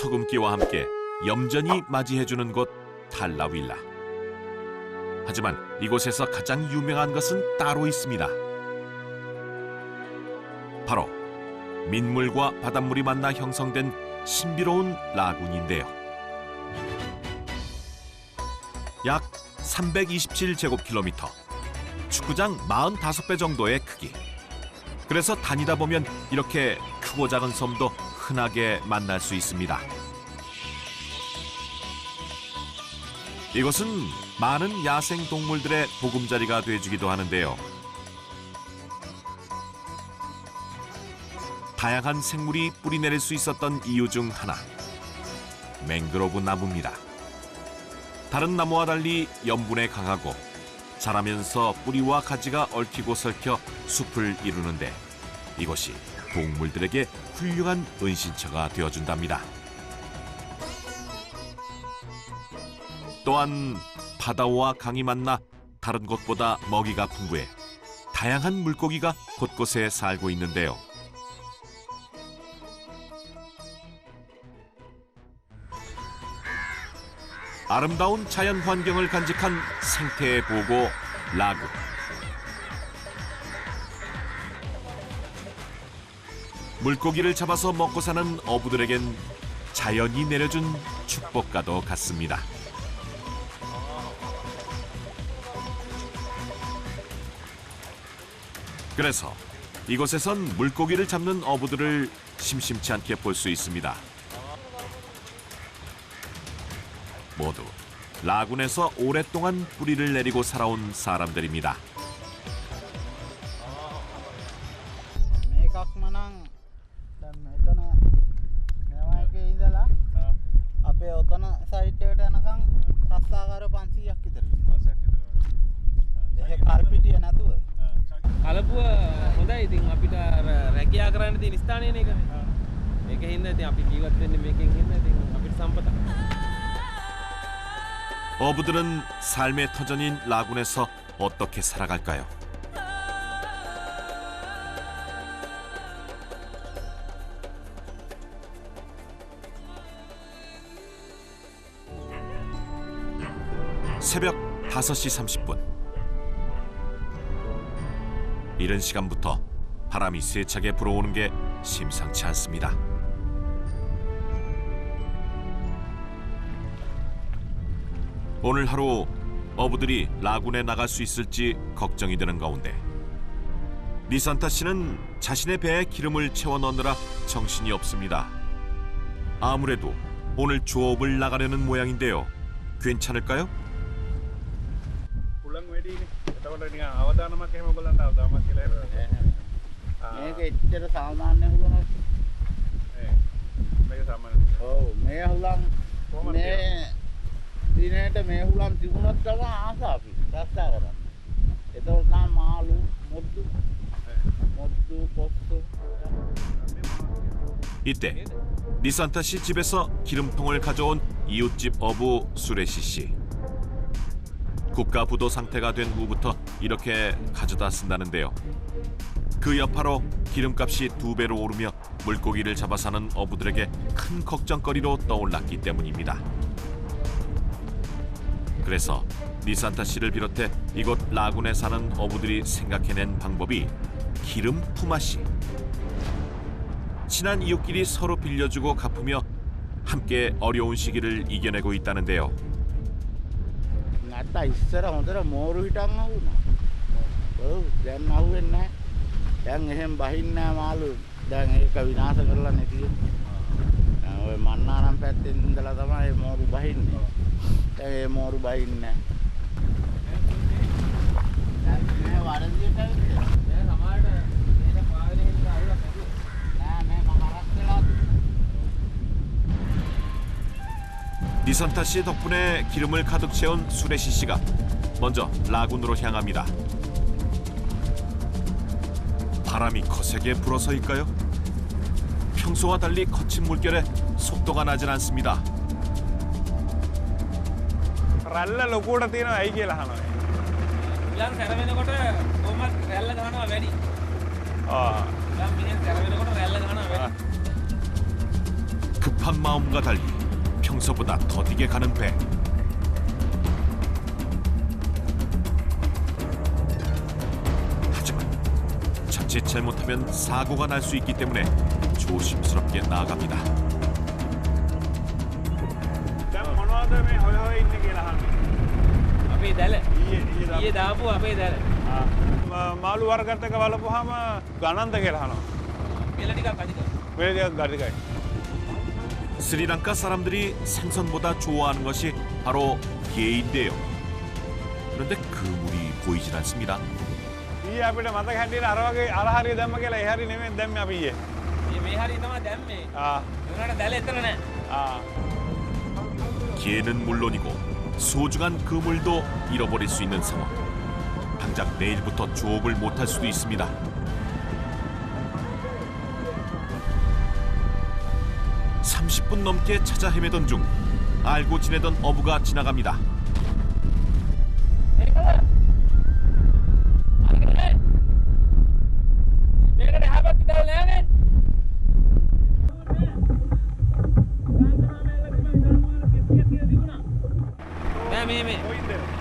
서금기와 함께 염전이 맞이해주는 곳 달라윌라. 하지만 이곳에서 가장 유명한 것은 따로 있습니다. 바로 민물과 바닷물이 만나 형성된 신비로운 라군인데요. 약 327제곱킬로미터, 축구장 45배 정도의 크기. 그래서 다니다 보면 이렇게 크고 작은 섬도 흔하게 만날 수 있습니다. 이곳은 많은 야생 동물들의 보금자리가 돼주기도 하는데요. 다양한 생물이 뿌리내릴 수 있었던 이유 중 하나, 맹그로브 나무입니다. 다른 나무와 달리 염분에 강하고 자라면서 뿌리와 가지가 얽히고 설켜 숲을 이루는데 이곳이 동물들에게 훌륭한 은신처가 되어준답니다. 또한 바다와 강이 만나 다른 곳보다 먹이가 풍부해 다양한 물고기가 곳곳에 살고 있는데요. 아름다운 자연 환경을 간직한 생태의 보고 라군. 물고기를 잡아서 먹고 사는 어부들에겐 자연이 내려준 축복과도 같습니다. 그래서 이곳에선 물고기를 잡는 어부들을 심심치 않게 볼 수 있습니다. 모두 라군에서 오랫동안 뿌리를 내리고 살아온 사람들입니다. මේකක්ම නම් දැන් මෙතන මේවා එකේ ඉඳලා අපේ ඔතන සයිඩ් එකට යනකම් රස්සාකාර 500ක් විතර ඉන්නවා. ඒක කාර්පිටිය නැතුව. කලපුව හොඳයි. ඉතින් අපිට රැකියා කරන්න තියෙන ස්ථානයනේ ඒක. මේක හින්දා ඉතින් අපි ජීවත් වෙන්නේ මේකෙන් හින්දා ඉතින් අපිට සම්පතක්. 어부들은 삶의 터전인 라군에서 어떻게 살아갈까요? 새벽 5시 30분. 이른 시간부터 바람이 세차게 불어오는 게 심상치 않습니다. 오늘 하루 어부들이 라군에 나갈 수 있을지 걱정이 되는 가운데 리산타 씨는 자신의 배에 기름을 채워 넣느라 정신이 없습니다. 아무래도 오늘 조업을 나가려는 모양인데요. 괜찮을까요? මේක එච්චර සාමාන්‍ය හුලක්. ඔව් මේ හුලම් මේ දිනේට මේ හුලම් තිබුණත් තමයි ආස අපි රස්සා කරන්නේ. ඒතකොට නම් මාළු මොද්දු කොක්ක. 이때 리산타 씨 집에서 기름통을 가져온 이웃집 어부 수레시 씨. 국가 부도 상태가 된 후부터 이렇게 가져다 쓴다는데요. 그 여파로 기름값이 2배로 오르며 물고기를 잡아 사는 어부들에게 큰 걱정거리로 떠올랐기 때문입니다. 그래서 리산타 씨를 비롯해 이곳 라군에 사는 어부들이 생각해낸 방법이 기름 품앗이. 친한 이웃끼리 서로 빌려주고 갚으며 함께 어려운 시기를 이겨내고 있다는데요. නැත්තා ඉස්සර හොඳට මෝරු හිටන් ආවුණා. ඔව් දැන් ආවෙන්නේ නැහැ. දැන් එහෙම බහින්නේ නැහැ මාළු. දැන් ඒක විනාශ කරලා නැතිව. ඔය මන්නාරම් පැත්තෙන් ඉඳලා තමයි මෝරු බහින්නේ. දැන් ඒ මෝරු බහින්නේ නැහැ. දැන් මේ වරදියට ඇවිත් දැන් සමහරට මේක පාවෙන හින්දා අහුලක් නැතුව. නෑ මේ මම හරක් වෙලා 리산타 씨 덕분에 기름을 가득 채운 수레시 씨가 먼저 라군으로 향합니다. 바람이 거세게 불어서일까요? 평소와 달리 거친 물결에 속도가 나질 않습니다. රැල්ල ලොකුවට තියෙනවා ඇයි කියලා අහනවා. ඊළඟ සැර වෙනකොට කොහොමද රැල්ල ගහනවා වැඩි. ආ. ඊළඟ මිනිහෙන් සැර වෙනකොට රැල්ල ගහනවා වැඩි. 급한 마음과 달리 평소보다 더디게 가는 배. 하지만 자칫 잘못하면 사고가 날 수 있기 때문에 조심스럽게 나아갑니다. දැන් මොනවද මේ හොය හොය ඉන්නේ කියලා අහන්නේ. අපේ දැල ඊයේ ඊයේ දාපු අපේ දැල මාළු වර්ගත් එක බලපුවාම ගණන්ද කියලා අහනවා. පෙළ ටිකක් අධිකයි. වෙන ටිකක් ගඩිකයි. 스리랑카 사람들이 생선보다 좋아하는 것이 바로 게인데요. 그런데 그물이 보이질 않습니다. ඊයේ අපිට මතක හැටියට අර වගේ අර හරිය දැම්ම කියලා ඒ හරිය නෙමෙයි දැම්මේ අපි ඊයේ. මේ හරිය තමයි දැම්මේ. ආ. ඒකට දැල එතන නැහැ. ආ. 게는 물론이고 소중한 그물도 잃어버릴 수 있는 상황. 당장 내일부터 조업을 못할 수도 있습니다. (30분) 넘게 찾아 헤매던 중 알고 지내던 어부가 지나갑니다. මේකට හැබැයි දැල නැහැ.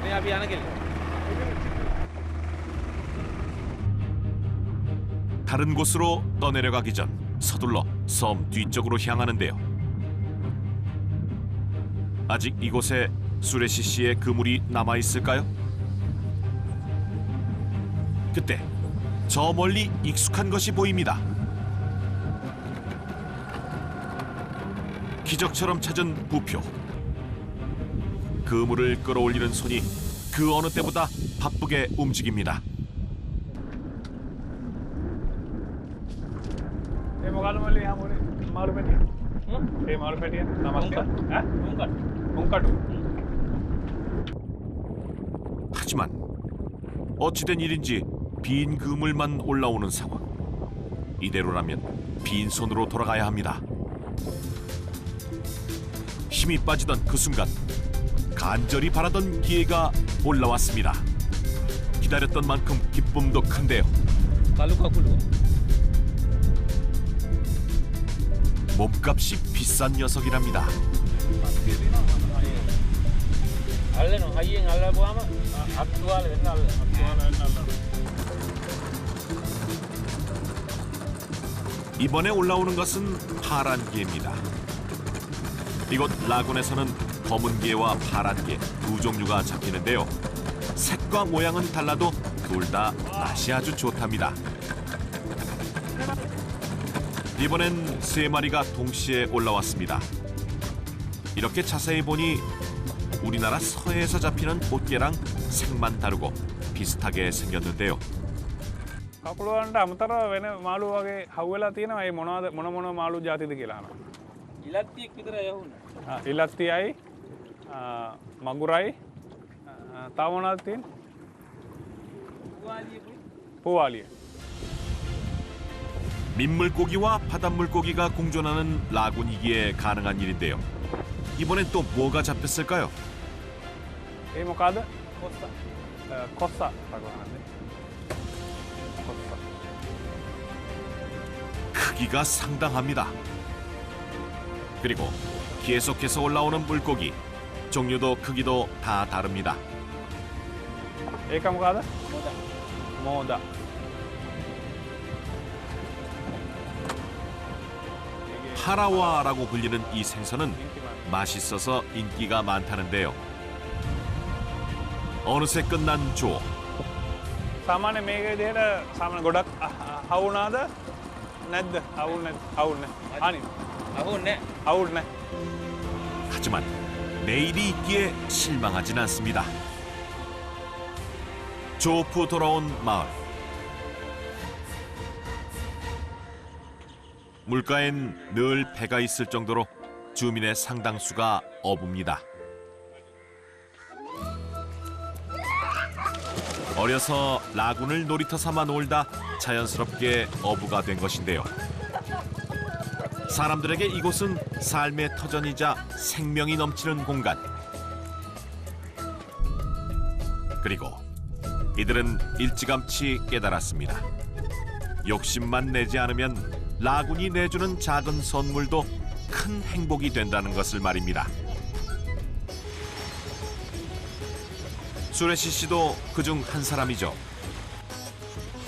මේ අපි යන කෙල්ල. 다른 곳으로 떠내려가기 전 서둘러 섬 뒤쪽으로 향하는데요. 아직 이곳에 수레시 씨의 그물이 남아 있을까요? 그때 저 멀리 익숙한 것이 보입니다. 기적처럼 찾은 부표. 그물을 끌어올리는 손이 그 어느 때보다 바쁘게 움직입니다. ඒ මොකද මල්ලි හැමෝනේ මාළු පැටිය. ඒ මාළු පැටිය නමස්කාර. ඈ? උන්කටු. 하지만 어찌된 일인지 빈 그물만 올라오는 상황. 이대로라면 빈손으로 돌아가야 합니다. 힘이 빠지던 그 순간 간절히 바라던 기회가 올라왔습니다. 기다렸던 만큼 기쁨도 큰데요. කළු කකුලුව. 몸값이 비싼 녀석이랍니다. අල්ලනවා හයියෙන් අල්ලපුවාම අත්තුවාල වෙන්න අල්ලනවා. 이번에 올라오는 것은 파란 개입니다. 이곳 라군에서는 검은 개와 파란 개 두 종류가 잡히는데요. 색과 모양은 달라도 둘 다 맛이 아주 좋답니다. 이번엔 3마리가 동시에 올라왔습니다. 이렇게 자세히 보니 우리나라 서해에서 잡히는 꽃게랑 색만 다르고 비슷하게 생겼는데요. කකුලවන්ට අමතරව වෙන මාළු වගේ හවුවෙලා තියෙනවා. ඒ මොන මාළු ජාතිද කියලා අහනවා. ඉලක්තියක් විතර යවුන. ඉලත්තියයි මගුරයි තව මොනවද තියෙන්නේ? පුවාලිය. 민물고기와 바닷물고기가 공존하는 라군이기에 가능한 일인데요. 이번엔 또 뭐가 잡혔을까요? ඒ මොකද? කොස්ස라고 하는데. කොස්සා. 크기가 상당합니다. 그리고 계속해서 올라오는 물고기. 종류도 크기도 다 다릅니다. ඒක මොකද? මෝදා. 파라와라고 불리는 이 생선은 맛있어서 인기가 많다는데요. 어느새 끝난 조업. සාමාන්‍ය මේක විදිහට සාමාන්‍ය ගොඩක් හවුනාද නැද්ද? හවුල් නැද්ද? හවුල් නැහැ. අනිත් අහුන්නේ හවුල් නැහැ. 하지만 내일이 있기에 실망하진 않습니다. 조업 후 돌아온 마을. 물가엔 늘 배가 있을 정도로 주민의 상당수가 어부입니다. 어려서 라군을 놀이터 삼아 놀다 자연스럽게 어부가 된 것인데요. 사람들에게 이곳은 삶의 터전이자 생명이 넘치는 공간. 그리고 이들은 일찌감치 깨달았습니다. 욕심만 내지 않으면 라군이 내주는 작은 선물도 큰 행복이 된다는 것을 말입니다. 수레시 씨도 그중 한 사람이죠.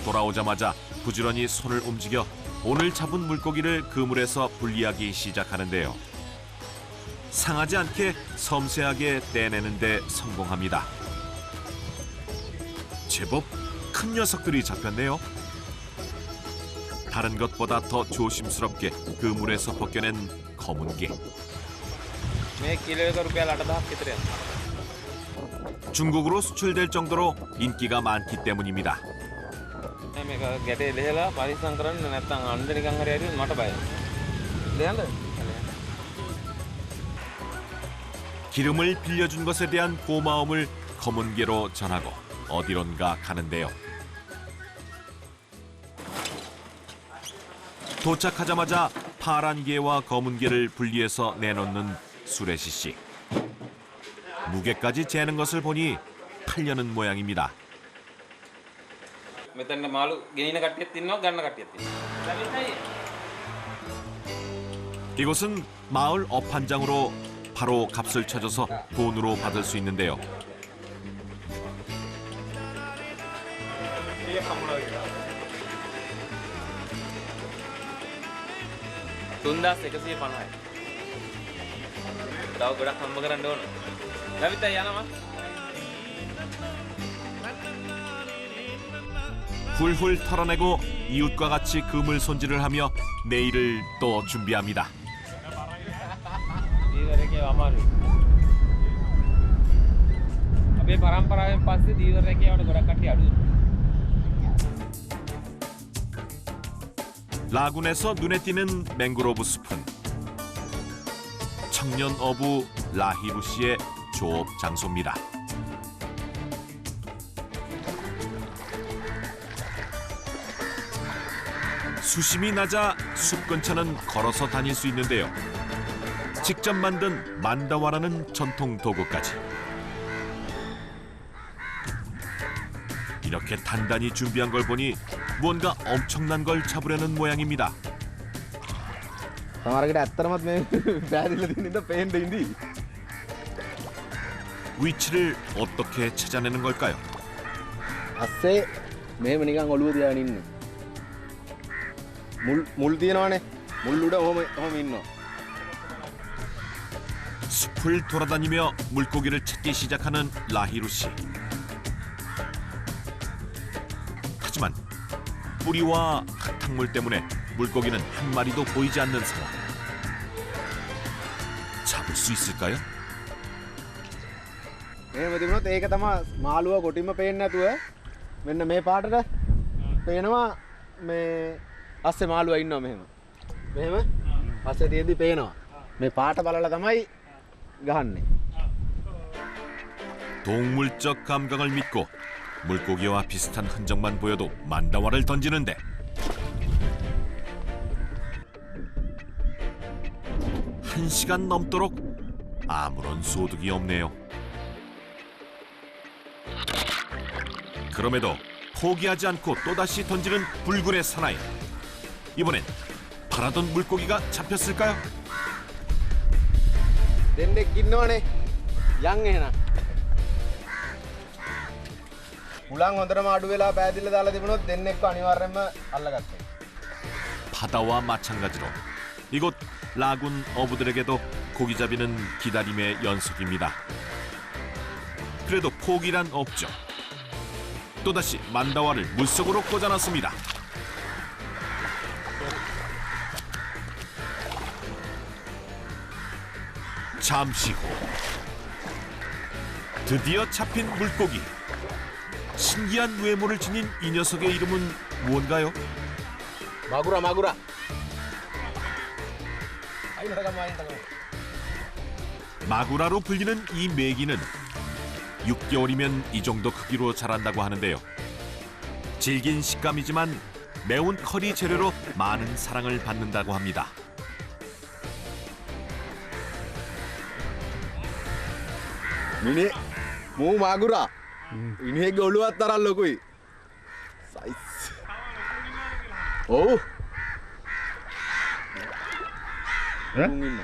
돌아오자마자 부지런히 손을 움직여 오늘 잡은 물고기를 그물에서 분리하기 시작하는데요. 상하지 않게 섬세하게 떼내는 데 성공합니다. 제법 큰 녀석들이 잡혔네요. 다른 것보다 더 조심스럽게 그물에서 벗겨낸 검은 게. මේ කිලෝයක රුපියල් 8,000ක් විතර යනවා. 중국으로 수출될 정도로 인기가 많기 때문입니다. මේක ගැටේ ලෙහලා පරිස්සම් කරන්න නැත්නම් අnder නිකන් හරි හරි මට බයයි. ලෙහන්න. 기름을 빌려준 것에 대한 고마움을 검은 개로 전하고 어디론가 가는데요. 도착하자마자 파란 개와 검은 개를 분리해서 내놓는 수레시 씨. 무게까지 재는 것을 보니 팔려는 모양입니다. මෙතන මාළු ගෙනින කට්ටියත් ඉන්නවා ගන්න කට්ටියත් ඉන්නවා. 이곳은 마을 업판장으로 바로 값을 쳐줘서 돈으로 받을 수 있는데요. තුන්දාස් 150යි. තව ගොඩක් හම්බ කරන්න ඕන. ලවිතා යනවා. 훌훌 털어내고 이웃과 같이 그물 손질을 하며 내일을 또 준비합니다. දීවරකේ අමාරුයි. අපේ පරම්පරාවෙන් පස්සේ දීවරකේවට ගොඩක් කට්ටිය අඩුයි. 라군에서 눈에 띄는 맹그로브 숲은 청년 어부 라히루 씨의 조업 장소입니다. 수심이 낮아 숲 근처는 걸어서 다닐 수 있는데요. 직접 만든 만다와라는 전통 도구까지. 이렇게 단단히 준비한 걸 보니 무언가 엄청난 걸 잡으려는 모양입니다. සමහරකට ඇත්තටමත් මේ පෑදිලා තියෙන ඉඳ පේන්න ඉඳී. 위치를 어떻게 찾아내는 걸까요? අස්සේ මෙහෙම නිකන් ඔළුව තියාගෙන ඉන්නේ. මුල් තියනවනේ. මුල් උඩ ඔහොම ඉන්නවා. 숲을 돌아다니며 물고기를 찾기 시작하는 라히루 씨. 하지만 뿌리와 흙탕물 때문에 물고기는 한 마리도 보이지 않는 상황. 잡을 수 있을까요? මෙහෙම තිබුණොත් ඒක තමයි මාළුව කොටින්ම පේන්නේ නැතුව මෙන්න මේ පාටට පේනවා මේ අස්සේ මාළුවා ඉන්නවා මෙහෙම. මෙහෙම අස්සේ තියෙද්දි පේනවා. මේ පාට බලලා තමයි ගහන්නේ. 동물적 감각을 믿고 물고기와 비슷한 흔적만 보여도 만다와를 던지는데 한 시간 넘도록 아무런 소득이 없네요. 그럼에도 포기하지 않고 또다시 던지는 불굴의 사나이. 이번엔 바라던 물고기가 잡혔을까요? දෙන්නෙක් ඉන්නවනේ. යන් එහෙනම්. උලන් හොඳටම අඩු වෙලා පෑදිලා දාලා තිබුණොත් දෙන්නෙක්ව අනිවාර්යෙන්ම අල්ලගත්තා. 바다와 마찬가지로 이곳 라군 어부들에게도 고기잡이는 기다림의 연속입니다. 그래도 포기란 없죠. 또다시 만다와를 물속으로 꽂아놨습니다. 잠시 후 드디어 잡힌 물고기. 신기한 외모를 지닌 이 녀석의 이름은 무언가요? 마구라. 아이고 잠깐만. 마구라로 불리는 이 메기는 6개월이면 이 정도 크기로 자란다고 하는데요. 질긴 식감이지만 매운 커리 재료로 많은 사랑을 받는다고 합니다. මිනි මූ මාගුරා. මිනිහෙක්ගේ ඔළුවත් තරම් ලොකුයි. සයිස්. ඔව්. 예? 둥 있노.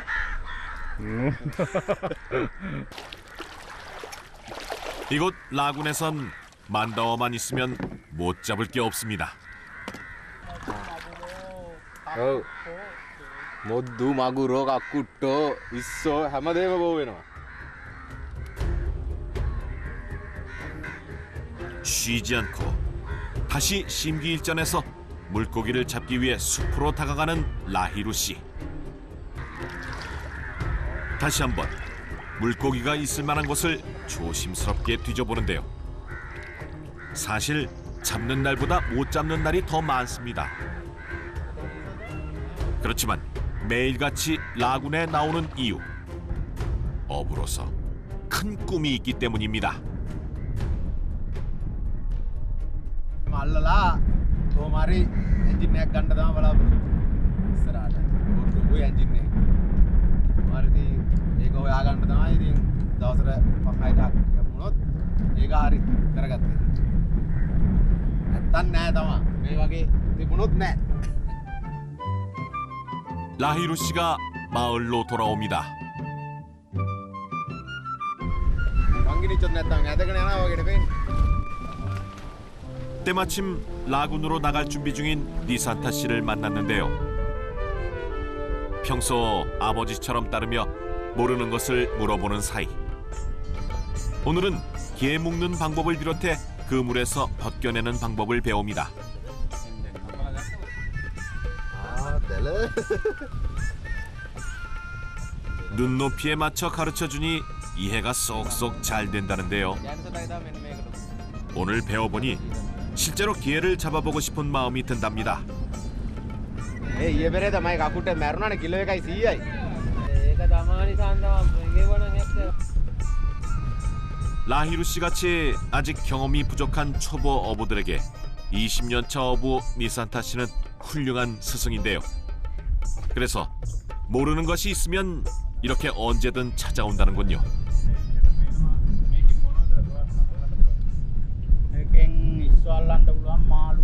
이곳 라군에선 만다어만 있으면 못 잡을 게 없습니다. 모두 마구로 가꾸터 있어 හැමදේම 보වෙනවා. 쉬지 않고 다시 심기일전에서 물고기를 잡기 위해 숲으로 다가가는 라히루 씨. 다시 한번 물고기가 있을 만한 곳을 조심스럽게 뒤져보는데요. 사실 잡는 날보다 못 잡는 날이 더 많습니다. 그렇지만 매일같이 라군에 나오는 이유, 어부로서 큰 꿈이 있기 때문입니다. මල්ලලා කොහොමරි එන්ජින් එකක් ගන්න තමයි බලාපොරොත්තු. ඉස්සරහට. ඔය එන්ජින් එක. මාරිදී ඒක හොයා ගන්න තමයි ඉතින් දවසට 5-6ක් යමුනොත් ඒක හරි කරගත්තේ. නැත්තම් නෑ තමයි. මේ වගේ තිබුණොත් නෑ. 라히루 씨가 마을로 돌아옵니다. 방귀니쳤 නැත්තම් ඇදගෙන යනවා වගේ නෙවෙයි. 때마침 라군으로 나갈 준비 중인 니산타 씨를 만났는데요. 평소 아버지처럼 따르며 모르는 것을 물어보는 사이. 오늘은 게 묶는 방법을 비롯해 그물에서 벗겨내는 방법을 배웁니다. 아, 될래? 눈높이에 맞춰 가르쳐주니 이해가 쏙쏙 잘 된다는데요. 오늘 배워보니 실제로 기회를 잡아보고 싶은 마음이 든답니다. ඒ ඊයේ පෙරේද මයි කකුට මැරුණානේ කිලෝ 1යි 100යි. ඒක දමානි සාන්දම ගෙවන නැත්නම් 라히루 씨 같이 아직 경험이 부족한 초보 어부들에게 20년 차 어부 니산타 씨는 훌륭한 스승인데요. 그래서 모르는 것이 있으면 이렇게 언제든 찾아온다는군요. එකෙන් ඉස්සල්ලන්න පුළුවන් මාළු.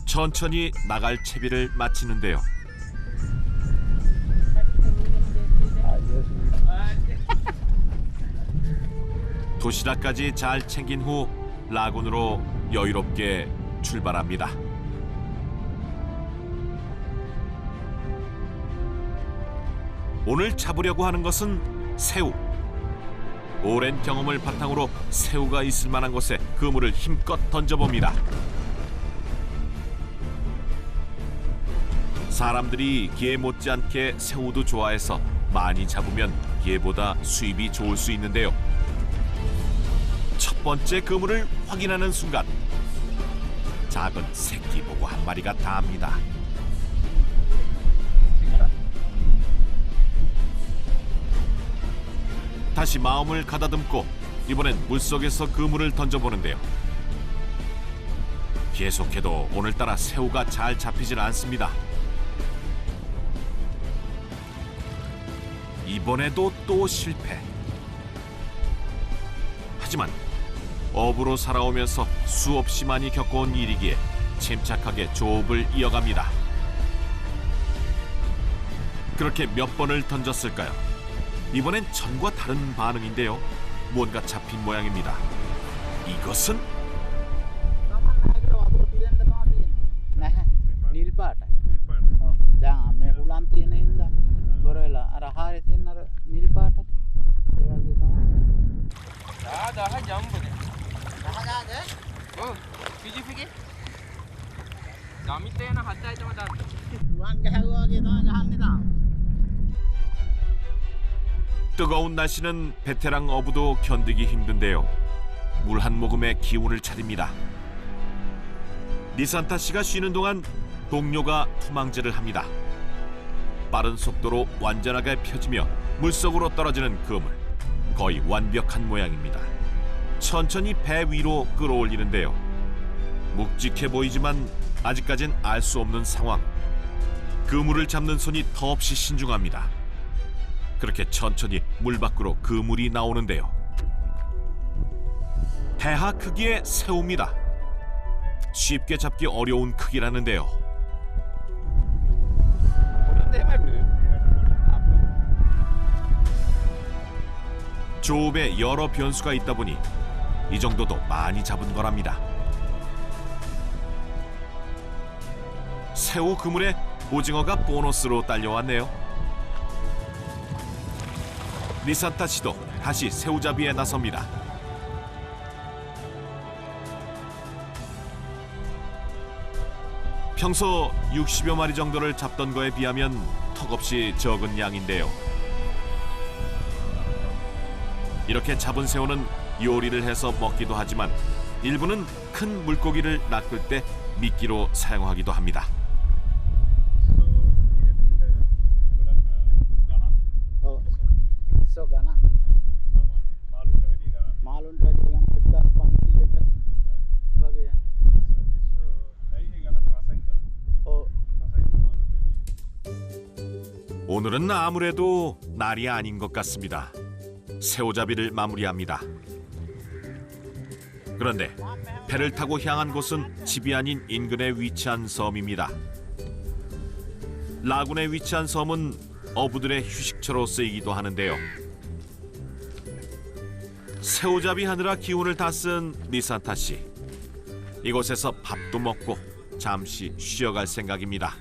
천천히 나갈 채비를 마치는데요. 도시락까지 잘 챙긴 후 라군으로 여유롭게 출발합니다. 오늘 잡으려고 하는 것은 새우. 오랜 경험을 바탕으로 새우가 있을 만한 곳에 그물을 힘껏 던져봅니다. 사람들이 게 못지않게 새우도 좋아해서 많이 잡으면 게보다 수입이 좋을 수 있는데요. 첫 번째 그물을 확인하는 순간 작은 새끼 보고 한 마리가 닿습니다. 다시 마음을 가다듬고 이번엔 물속에서 그물을 던져보는데요. 계속해도 오늘따라 새우가 잘 잡히질 않습니다. 이번에도 또 실패. 하지만 어부로 살아오면서 수없이 많이 겪어온 일이기에 침착하게 조업을 이어갑니다. 그렇게 몇 번을 던졌을까요? 이번엔 전과 다른 반응인데요. 뭔가 잡힌 모양입니다. 이것은 නැහැ. නිල් පාටයි. ඔව්. දැන් මේ හුලන් තියෙන හින්දා බොර වෙලා අර හාරේ තියෙන අර නිල් පාට ඒ වගේ තමයි. 10 ජම්බෝද 10ද ඔව් පිජිපිගේ ගමිත යන 7යි තමයි දාන්න රුවන් ගහුවා වගේ තමයි ගහන්නේ තාම. 뜨거운 날씨는 베테랑 어부도 견디기 힘든데요. 물 한 모금에 기운을 차립니다. 니산타 씨가 쉬는 동안 동료가 투망질을 합니다. 빠른 속도로 완전하게 펴지며 물속으로 떨어지는 그물. 거의 완벽한 모양입니다. 천천히 배 위로 끌어올리는데요. 묵직해 보이지만 아직까진 알 수 없는 상황. 그물을 잡는 손이 더없이 신중합니다. 그렇게 천천히 물 밖으로 그물이 나오는데요. 대하 크기의 새우입니다. 쉽게 잡기 어려운 크기라는데요. 조업에 여러 변수가 있다 보니 이 정도도 많이 잡은 거랍니다. 새우 그물에 오징어가 보너스로 딸려왔네요. 니산타 씨도 다시 새우잡이에 나섭니다. 평소 60여 마리 정도를 잡던 거에 비하면 턱없이 적은 양인데요. 이렇게 잡은 새우는 요리를 해서 먹기도 하지만 일부는 큰 물고기를 낚을 때 미끼로 사용하기도 합니다. So gana. Malun tadi gana 1500 wage. Oh. 오늘은 아무래도 날이 아닌 것 같습니다. 새우잡이를 마무리합니다. 그런데 배를 타고 향한 곳은 집이 아닌 인근에 위치한 섬입니다. 라군에 위치한 섬은 어부들의 휴식처로 쓰이기도 하는데요. 새우잡이 하느라 기운을 다 쓴 니산타 씨. 이곳에서 밥도 먹고 잠시 쉬어갈 생각입니다.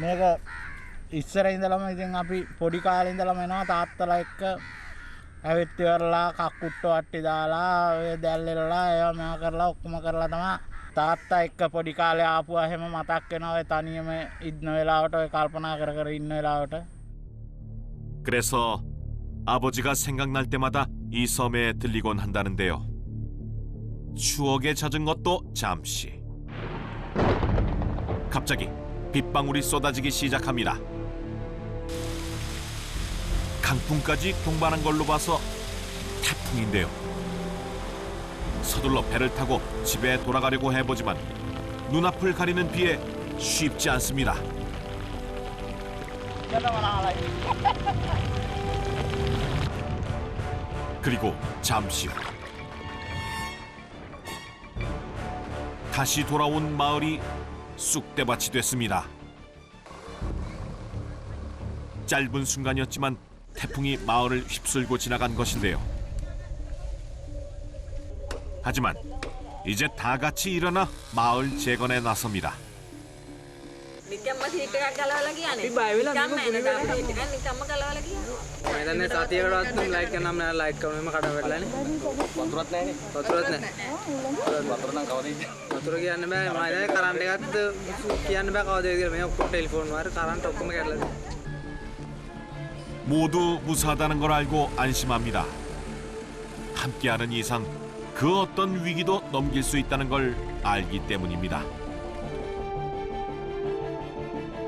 මේක ඉස්සර ඉඳලම ඉතින් අපි පොඩි කාලේ ඉඳලම එනවා තාත්තලා එක්ක ඇවිත් ඉවරලා කක්කුට්ටු වට්ටි දාලා ඔය දැල්ලෙලා ඒවා මේවා කරලා ඔක්කොම කරලා තමයි තාත්තා එක්ක පොඩි කාලේ ආපුවා හැම මතක් වෙනවා ඔය තනියම ඉන්න වෙලාවට ඔය කල්පනා කර ඉන්න වෙලාවට. 그래서 아버지가 생각날 때마다 이 섬에 들리곤 한다는데요. 추억에 젖은 것도 잠시. 갑자기 빗방울이 쏟아지기 시작합니다. 강풍까지 동반한 걸로 봐서 태풍인데요. 서둘러 배를 타고 집에 돌아가려고 해보지만 눈앞을 가리는 비에 쉽지 않습니다. 그리고 잠시 후 다시 돌아온 마을이 쑥대밭이 됐습니다. 짧은 순간이었지만 태풍이 마을을 휩쓸고 지나간 것인데요. 하지만 이제 다 같이 일어나 마을 재건에 나섭니다. නිකම්ම සීට් එකක් ගලවලා කියන්නේ. බය වෙලා නිකම්ම එන දාපු සීට් එකක් නිකම්ම ගලවලා කියන්නේ. මම හිතන්නේ සතියකටවත් ලයිට් කරනම් නෑ ලයිට් කරනම කඩ වැටලානේ. වතුරත් නෑනේ. වතුරත් නෑ. වතුර නම් කවද ඉන්නේ? වතුර කියන්න බෑ. මම හිතන්නේ කරන්ට් එකත් කියන්න බෑ කවද කියලා. මේ ඔක්කොම ටෙලිෆෝන් වල කරන්ට් ඔක්කොම කැඩලා තියෙනවා. 모두 무사하다는 걸 알고 안심합니다. 함께하는 이상 그 어떤 위기도 넘길 수 있다는 걸 알기 때문입니다.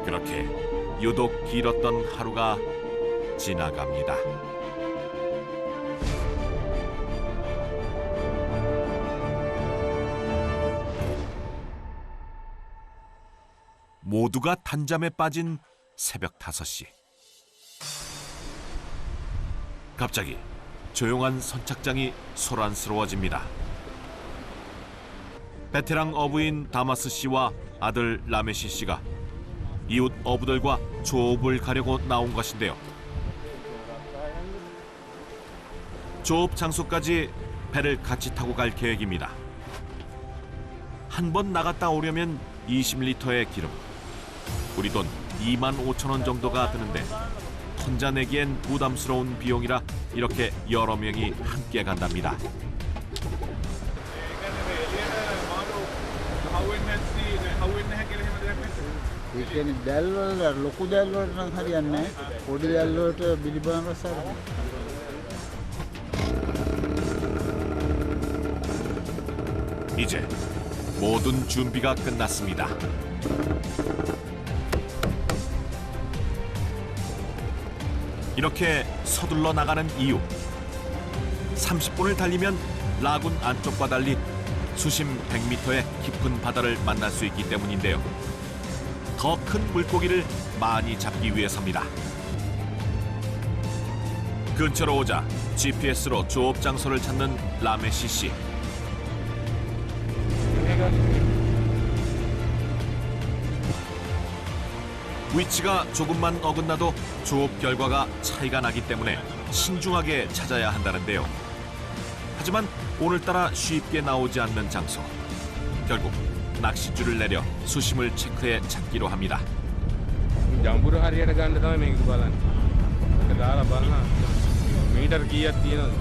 그렇게 유독 길었던 하루가 지나갑니다. 모두가 단잠에 빠진 새벽 5시. 갑자기 조용한 선착장이 소란스러워집니다. 베테랑 어부인 다마스 씨와 아들 라메시 씨가 이웃 어부들과 조업을 가려고 나온 것인데요. 조업 장소까지 배를 같이 타고 갈 계획입니다. 한 번 나갔다 오려면 20리터의 기름, 우리 돈 25,000원 정도가 드는데 혼자 내기엔 부담스러운 비용이라 이렇게 여러 명이 함께 간답니다. ඒ කියන්නේ දැල් වල ලොකු දැල් වලට නම් හරියන්නේ නැහැ. පොඩි දැල් වලට බිලිබාන රසායන. 이제 모든 준비가 끝났습니다. 이렇게 서둘러 나가는 이유. 30분을 달리면 라군 안쪽과 달리 수심 100m의 깊은 바다를 만날 수 있기 때문인데요. 더 큰 물고기를 많이 잡기 위해서입니다. 근처로 오자 GPS로 조업 장소를 찾는 라메시 씨. 위치가 조금만 어긋나도 조업 결과가 차이가 나기 때문에 신중하게 찾아야 한다는데요. 하지만 오늘따라 쉽게 나오지 않는 장소. 결국 낚싯줄을 내려 수심을 체크해 찾기로 합니다. ජම්බුර හරියට ගන්න තමයි මේක බලන්නේ. ඒක දාලා බලනවා. මීටර කීයක් තියෙනවද?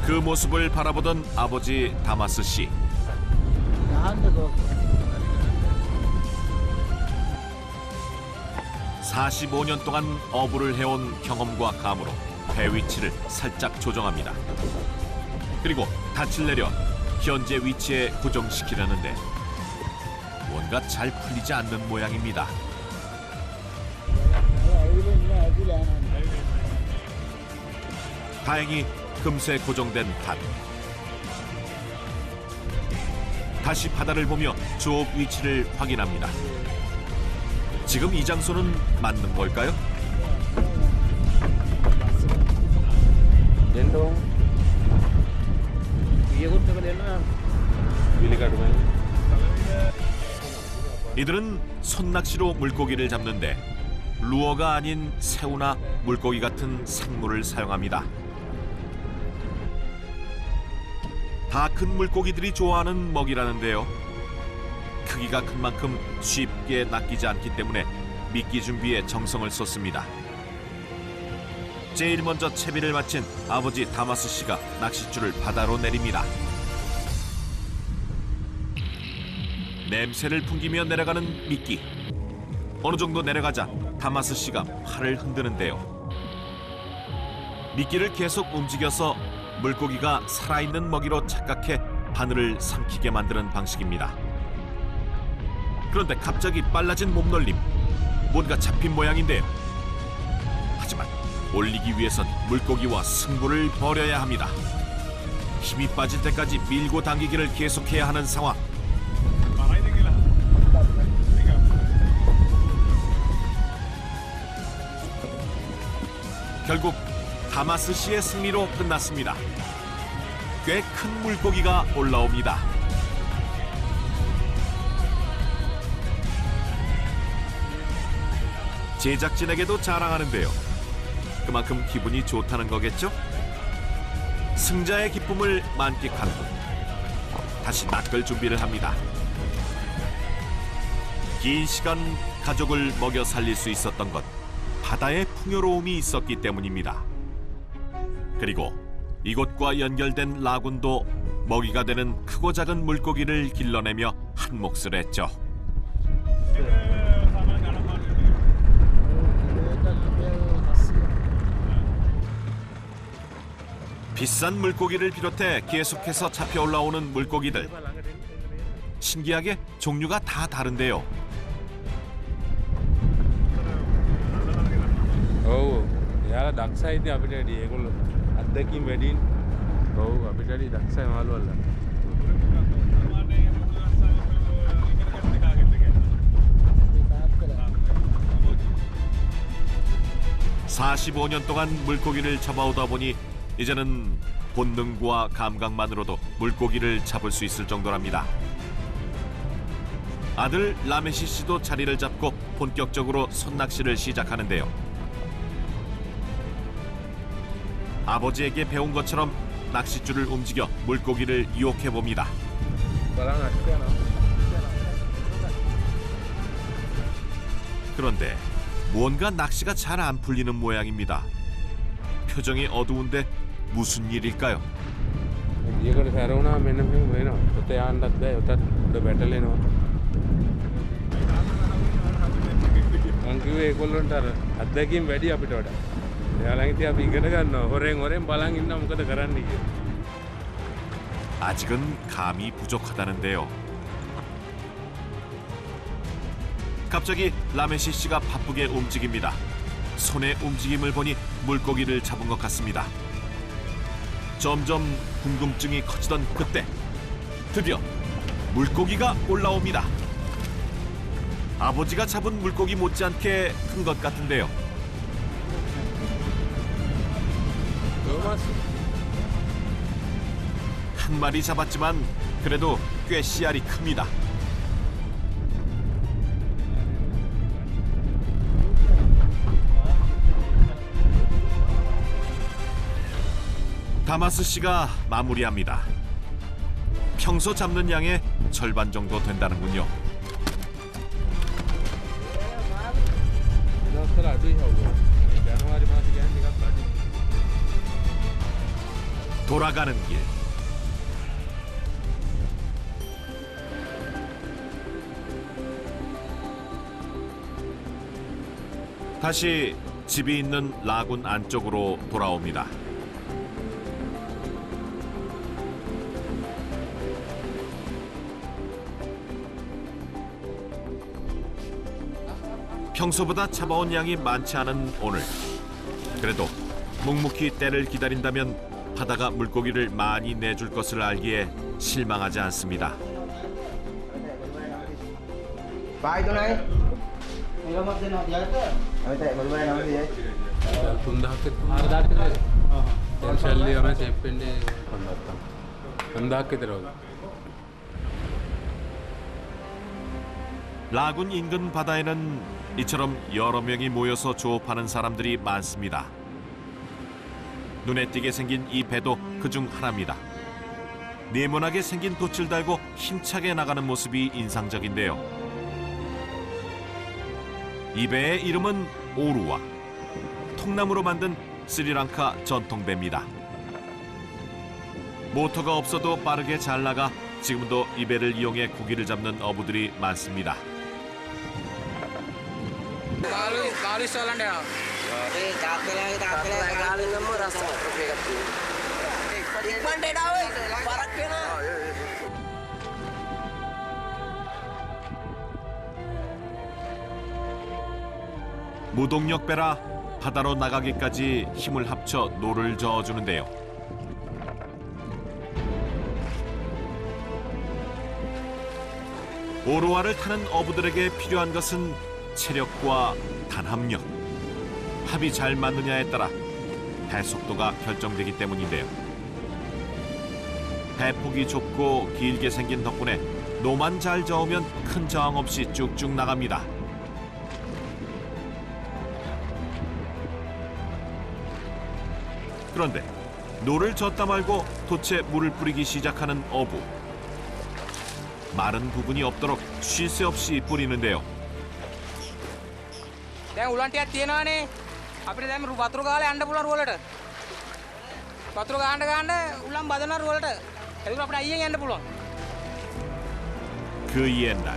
그 모습을 바라보던 아버지 다마스 씨. 45년 동안 어부를 해온 경험과 감으로 배 위치를 살짝 조정합니다. 그리고 닻을 내려 현재 위치에 고정시키려는데 뭔가 잘 풀리지 않는 모양입니다. 다행히 금세 고정된 닷. 다시 바다를 보며 조업 위치를 확인합니다. 지금 이 장소는 맞는 걸까요? දෙන්න ඊයකොත් එක දෙන්න පිළිකඩුමයි. 이들은 손낚시로 물고기를 잡는데 루어가 아닌 새우나 물고기 같은 생물을 사용합니다. 다 큰 물고기들이 좋아하는 먹이라는데요. 크기가 큰 만큼 쉽게 낚이지 않기 때문에 미끼 준비에 정성을 쏟습니다. 제일 먼저 채비를 마친 아버지 다마스 씨가 낚싯줄을 바다로 내립니다. 냄새를 풍기며 내려가는 미끼. 어느 정도 내려가자 다마스 씨가 팔을 흔드는데요. 미끼를 계속 움직여서 물고기가 살아있는 먹이로 착각해 바늘을 삼키게 만드는 방식입니다. 그런데 갑자기 빨라진 몸놀림. 뭔가 잡힌 모양인데요. 하지만 올리기 위해선 물고기와 승부를 벌여야 합니다. 힘이 빠질 때까지 밀고 당기기를 계속해야 하는 상황. 결국 다마스 씨의 승리로 끝났습니다. 꽤 큰 물고기가 올라옵니다. 제작진에게도 자랑하는데요. 그만큼 기분이 좋다는 거겠죠? 승자의 기쁨을 만끽한 후 다시 낚을 준비를 합니다. 긴 시간 가족을 먹여 살릴 수 있었던 것, 바다의 풍요로움이 있었기 때문입니다. 그리고 이곳과 연결된 라군도 먹이가 되는 크고 작은 물고기를 길러내며 한 몫을 했죠. 비싼 물고기를 비롯해 계속해서 잡혀 올라오는 물고기들. 신기하게 종류가 다 다른데요. ඔව්. එයාලා දක්ෂයි ඉතින් අපිට වැඩි ඒගොල්ලෝ අත්දැකීම් වැඩින්. ඔව් අපිට වැඩි දක්ෂයි මාළු වල. 45년 동안 물고기를 잡아오다 보니 이제는 본능과 감각만으로도 물고기를 잡을 수 있을 정도랍니다. 아들 라메시 씨도 자리를 잡고 본격적으로 손낚시를 시작하는데요. 아버지에게 배운 것처럼 낚싯줄을 움직여 물고기를 유혹해 봅니다. 그런데 무언가 낚시가 잘 안 풀리는 모양입니다. 표정이 어두운데 무슨 일일까요? ඊයකට සැරුණා මෙන්න මෙහෙම වෙනවා. ඔත යන්නත් බෑ. ඔතත් උඩ බැටලෙනවා. මං කිව්වේ ඒගොල්ලන්ට අර අත්දැකීම් වැඩි අපිට වඩා. එයාලා ඉතින් අපි ඉගෙන ගන්නවා. හොරෙන් බලන් ඉන්න මොකද කරන්නේ කියලා. 아직은 감이 부족하다는데요. 갑자기 라메시 씨가 바쁘게 움직입니다. 손의 움직임을 보니 물고기를 잡은 것 같습니다. 점점 궁금증이 커지던 그때 드디어 물고기가 올라옵니다. 아버지가 잡은 물고기 못지않게 큰 것 같은데요. 한 마리 잡았지만 그래도 꽤 씨알이 큽니다. 타마스 씨가 마무리합니다. 평소 잡는 양의 절반 정도 된다는군요. දවස්වල අඩුයි හවුව. ජනවාරි මාසේ ගියන් ටිකක් අඩුයි. 돌아가는 길. 다시 집이 있는 라군 안쪽으로 돌아옵니다. 평소보다 잡아온 양이 많지 않은 오늘. 그래도 묵묵히 때를 기다린다면 바다가 물고기를 많이 내줄 것을 알기에 실망하지 않습니다. ශල්ලියම සෙප්පෙන්ඩේ කොන්දත්තම් 3000ක් විතර වගේ. 라군 인근 바다에는 이처럼 여러 명이 모여서 조업하는 사람들이 많습니다. 눈에 띄게 생긴 이 배도 그중 하나입니다. 네모나게 생긴 돛을 달고 힘차게 나가는 모습이 인상적인데요. 이 배의 이름은 오루와. 통나무로 만든 스리랑카 전통배입니다. 모터가 없어도 빠르게 잘 나가 지금도 이 배를 이용해 고기를 잡는 어부들이 많습니다. 무동력 배라 바다로 나가기까지 힘을 합쳐 노를 저어주는데요. 오루와를 타는 어부들에게 필요한 것은 체력과 단합력. 합이 잘 맞느냐에 따라 배 속도가 결정되기 때문인데요. 배폭이 좁고 길게 생긴 덕분에 노만 잘 저으면 큰 저항 없이 쭉쭉 나갑니다. 그런데 노를 젓다 말고 돛에 물을 뿌리기 시작하는 어부. 마른 부분이 없도록 쉴 새 없이 뿌리는데요. දැන් උලන් ටිකක් තියෙනවානේ. අපිට දැන් වතුර ගාලා යන්න පුළුවන් රුවලට. වතුර ගහන්න උලන් බදන රුවලට. ඒක අපිට අයියෙන් යන්න පුළුවන්. 그 옛날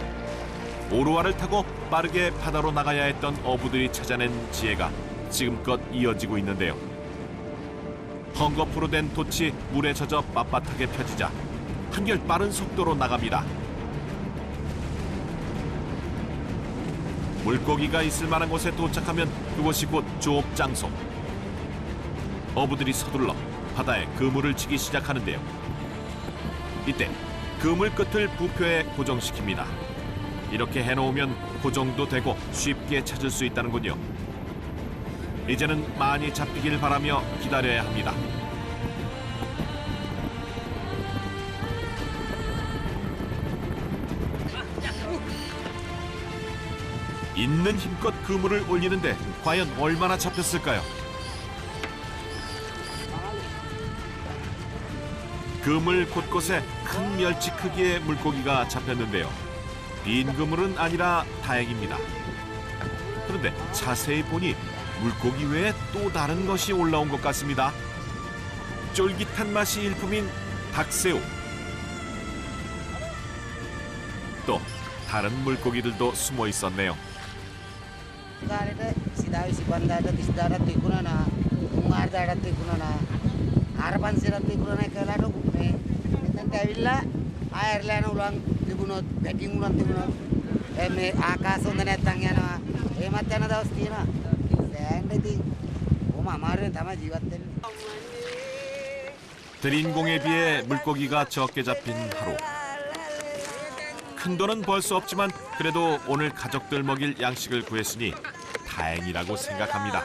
오루와를 타고 빠르게 바다로 나가야 했던 어부들이 찾아낸 지혜가 지금껏 이어지고 있는데요. 헝겊으로 된 돛이 물에 젖어 빳빳하게 펴지자 한결 빠른 속도로 나갑니다. 물고기가 있을 만한 곳에 도착하면 그곳이 곧 조업 장소. 어부들이 서둘러 바다에 그물을 치기 시작하는데요. 이때 그물 끝을 부표에 고정시킵니다. 이렇게 해놓으면 고정도 되고 쉽게 찾을 수 있다는군요. 이제는 많이 잡히길 바라며 기다려야 합니다. 있는 힘껏 그물을 올리는데 과연 얼마나 잡혔을까요? 그물 곳곳에 큰 멸치 크기의 물고기가 잡혔는데요. 빈 그물은 아니라 다행입니다. 그런데 자세히 보니 물고기 외에 또 다른 것이 올라온 것 같습니다. 쫄깃한 맛이 일품인 닭새우. 또 다른 물고기들도 숨어 있었네요. ගාලට සිදාවි සිබන්දාට 30000ක් තිබුණා නා 3000ක් තිබුණා නා 4500ක් තිබුණා නා කලාට මේ මෙතනට ඇවිල්ලා ආයෙ එරලා යන උලන් තිබුණොත් බැටිං උලන් තිබුණොත් මේ ආකාශ හොඳ නැත්තම් යනවා එහෙමත් යන දවස් තියෙනවා සෑහෙන්න ඉතින් කොහොම අමාරුවෙන් තමයි ජීවත් වෙන්නේ. 들인 공에 비해 물고기가 적게 잡힌 하루. 큰 돈은 벌 수 없지만 그래도 오늘 가족들 먹일 양식을 구했으니 다행이라고 생각합니다.